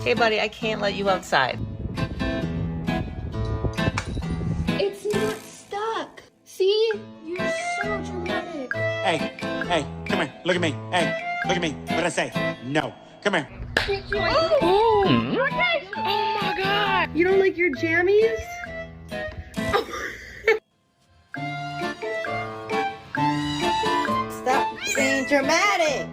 Hey, buddy, I can't let you outside. It's not stuck. See? You're so dramatic. Hey, come here. Look at me. Hey, look at me. What'd I say? No. Come here. Oh my god. You don't like your jammies? Stop being dramatic.